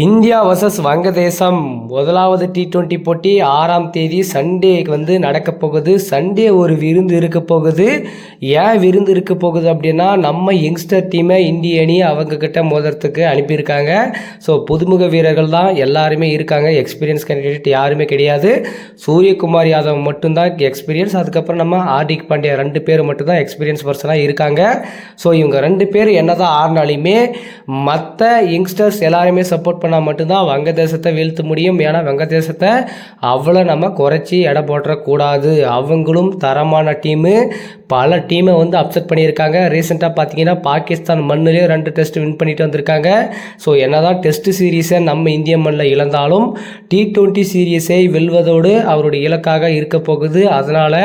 India versus வங்கதேசம் முதலாவது T20 போட்டி 6ஆம் தேதி சண்டே நடக்க போகுது. சண்டே ஒரு விருந்து இருக்க போகுது. ஏன் விருந்து இருக்க போகுது அப்படின்னா, நம்ம யங்ஸ்டர் டீமை இந்திய அணி அவங்கக்கிட்ட மோதுறதுக்கு அனுப்பியிருக்காங்க. ஸோ புதுமுக வீரர்கள் தான் எல்லாருமே இருக்காங்க. எக்ஸ்பீரியன்ஸ் கேண்டிடேட் யாருமே கிடையாது. சூரியகுமார் யாதவ் மட்டும்தான் எக்ஸ்பீரியன்ஸ். அதுக்கப்புறம் நம்ம ஹார்திக் பாண்டியா 2 பேர் மட்டும்தான் எக்ஸ்பீரியன்ஸ் பர்சனாக இருக்காங்க. ஸோ இவங்க 2 பேர் என்னதான் ஆடினாலுமே மற்ற யங்ஸ்டர்ஸ் எல்லாருமே சப்போர்ட் பண்ணால் மட்டும்தான் வங்கதேசத்தை வீழ்த்த முடியும். ஏன்னா வங்கதேசத்தை அவ்வளோ நம்ம குறைச்சி எடை போட்டுறக்கூடாது. அவங்களும் தரமான டீமு. பல டீமை அப்செட் பண்ணியிருக்காங்க. ரீசெண்டாக பார்த்தீங்கன்னா பாகிஸ்தான் மண்ணிலே 2 டெஸ்ட் வின் பண்ணிட்டு வந்திருக்காங்க. ஸோ என்னதான் டெஸ்ட் சீரீஸை நம்ம இந்திய மண்ணில் இழந்தாலும் T20 சீரீஸை வெல்வதோடு அவருடைய இலக்காக இருக்க போகுது. அதனால்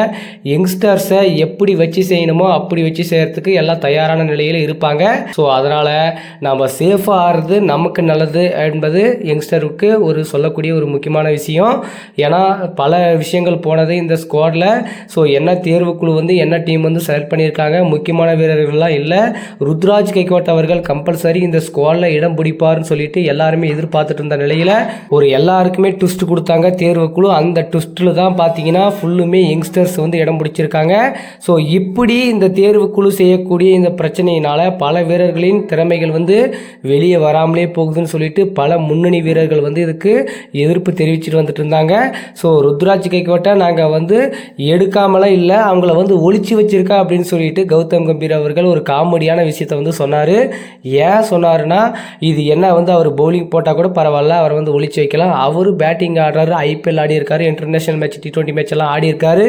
யங்ஸ்டர்ஸை எப்படி வச்சு செய்யணுமோ அப்படி வச்சு செய்கிறதுக்கு எல்லாம் தயாரான நிலையில் இருப்பாங்க. ஸோ அதனால் நம்ம சேஃபாக ஆடுறது நமக்கு நல்லது என்பது யங்ஸ்டருக்கு சொல்லக்கூடிய ஒரு முக்கியமான விஷயம். ஏன்னா பல விஷயங்கள் போனது இந்த ஸ்குவாடில். ஸோ என்ன தேர்வுக்குழு என்ன டீம் செலக்ட் பண்ணியிருக்காங்க, முக்கியமான வீரர்கள்லாம் இல்லை. ருத்ராஜ் கைக்வாட் அவர்கள் கம்பல்சரி இந்த ஸ்குவாடில் இடம் பிடிப்பார்னு சொல்லிட்டு எல்லாருமே எதிர்பார்த்துட்டு இருந்த நிலையில் எல்லாருக்குமே ட்விஸ்ட் கொடுத்தாங்க தேர்வுக்குழு. அந்த ட்விஸ்ட்டில் தான் பார்த்தீங்கன்னா ஃபுல்லுமே யங்ஸ்டர்ஸ் இடம் பிடிச்சிருக்காங்க. ஸோ இப்படி இந்த தேர்வுக்குழு செய்யக்கூடிய இந்த பிரச்சனையினால் பல வீரர்களின் திறமைகள் வெளியே வராமலே போகுதுன்னு சொல்லிட்டு பல முன்னணி வீரர்கள் இதுக்கு எதிர்ப்பு தெரிவிச்சுட்டு வந்துட்டு இருந்தாங்க. ஸோ ருத்ராஜ் கைக்வாட்டை நாங்கள் எடுக்காமலாம் இல்லை, அவங்கள ஒழிச்சு வச்சிருக்கா அப்படின்னு சொல்லிட்டு கௌதம் கம்பீர் அவர்கள் ஒரு காமெடியான விஷயத்த சொன்னார். ஏன் சொன்னாருன்னா, இது என்ன அவர் பவுலிங் போட்டால் கூட பரவாயில்ல, அவர் ஒழிச்சு வைக்கலாம். அவர் பேட்டிங் ஆடுறாரு, ஐபிஎல் ஆடி இருக்காரு, இன்டர்நேஷனல் மேட்ச் T20 மேட்ச் எல்லாம் ஆடி இருக்காரு.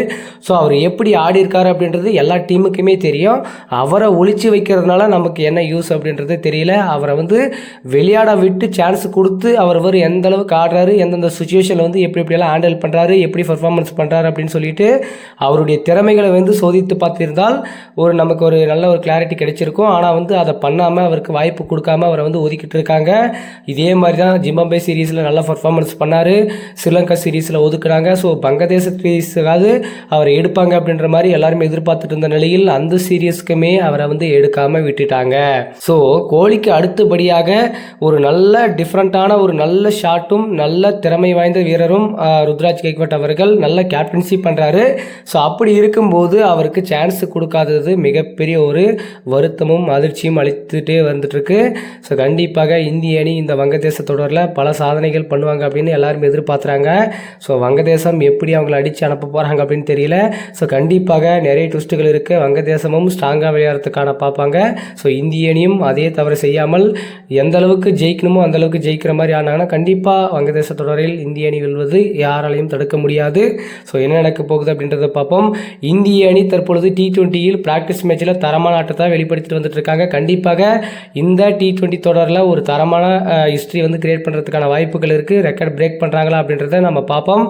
ஸோ அவர் எப்படி ஆடி இருக்காரு அப்படின்றது எல்லா டீமுக்குமே தெரியும். அவரை ஒழிச்சு வைக்கிறதுனால நமக்கு என்ன யூஸ் அப்படின்றது தெரியல. அவரை விளையாட விட்டு சான்ஸ் கொடுத்து அவர் எந்த அளவுக்கு ஆடுறாரு, எந்தெந்த சுச்சுவேஷனில் எப்படியெல்லாம் ஹேண்டில் பண்ணுறாரு, எப்படி பர்ஃபார்மன்ஸ் பண்ணுறாரு அப்படின்னு சொல்லிட்டு அவருடைய திறமைகளை சோதித்து பார்த்திருந்தால் நமக்கு ஒரு நல்ல ஒரு கிளாரிட்டி கிடைச்சிருக்கும். ஆனால் அதை பண்ணாமல் அவருக்கு வாய்ப்பு கொடுக்காம அவரை ஒதுக்கிட்டு இருக்காங்க. இதே மாதிரி தான் ஜிம்பாப்வே சீரீஸில் நல்ல பர்ஃபார்மன்ஸ் பண்ணார், ஸ்ரீலங்கா சீரீஸில் ஒதுக்குறாங்க. ஸோ வங்கதேச சீரீஸாவது அவரை எடுப்பாங்க அப்படின்ற மாதிரி எல்லாருமே எதிர்பார்த்துட்டு இருந்த நிலையில் அந்த சீரீஸ்க்குமே அவரை எடுக்காமல் விட்டுட்டாங்க. ஸோ கோலிக்கு அடுத்தபடியாக ஒரு நல்ல டிஃப்ரெண்ட்டான ஒரு நல்ல ஷாட்டும் நல்ல திறமை வாய்ந்த வீரரும் ருத்ராஜ் கைக்வாட் அவர்கள் நல்ல கேப்டன்ஷிப் பண்ணுறாரு. ஸோ அப்படி இருக்கும்போது அவருக்கு சான்ஸ் கொடுக்காதது மிகப்பெரிய ஒரு வருத்தமும் அதிர்ச்சியும் அளித்துட்டே வந்துட்டுருக்கு. ஸோ கண்டிப்பாக இந்திய அணி இந்த வங்கதேச தொடரில் பல சாதனைகள் பண்ணுவாங்க அப்படின்னு எல்லாருமே எதிர்பார்க்குறாங்க. ஸோ வங்கதேசம் எப்படி அவங்களை அடித்து அனுப்ப போகிறாங்க அப்படின்னு தெரியல. ஸோ கண்டிப்பாக நிறைய ட்விஸ்ட்டுகள் இருக்குது. வங்கதேசமும் ஸ்ட்ராங்காக விளையாடுறதுக்கான பார்ப்பாங்க. ஸோ இந்திய அணியும் அதே தவறு செய்யாமல் எந்த அளவுக்கு ஜெயிக்கணுமோ அந்த அளவுக்கு ஜெயிக்கிற மாதிரி ஆனாங்கன்னா கண்டிப்பாக வங்கதேச தொடரில் இந்திய அணி வெல்வது யாராலையும் தடுக்க முடியாது. ஸோ என்ன நடக்க போகுது அப்படின்றத பார்ப்போம். இந்திய அணி தற்பொழுது T20யில் பிராக்டிஸ் மேட்சில் தரமான ஆட்டத்தை வெளிப்படுத்திட்டு வந்துட்டு இருக்காங்க. கண்டிப்பாக இந்த T20 தொடரில் ஒரு தரமான ஹிஸ்ட்ரி கிரியேட் பண்ணுறதுக்கான வாய்ப்புகள் இருக்குது. ரெக்கார்ட் பிரேக் பண்ணுறாங்களா அப்படின்றத நம்ம பார்ப்போம்.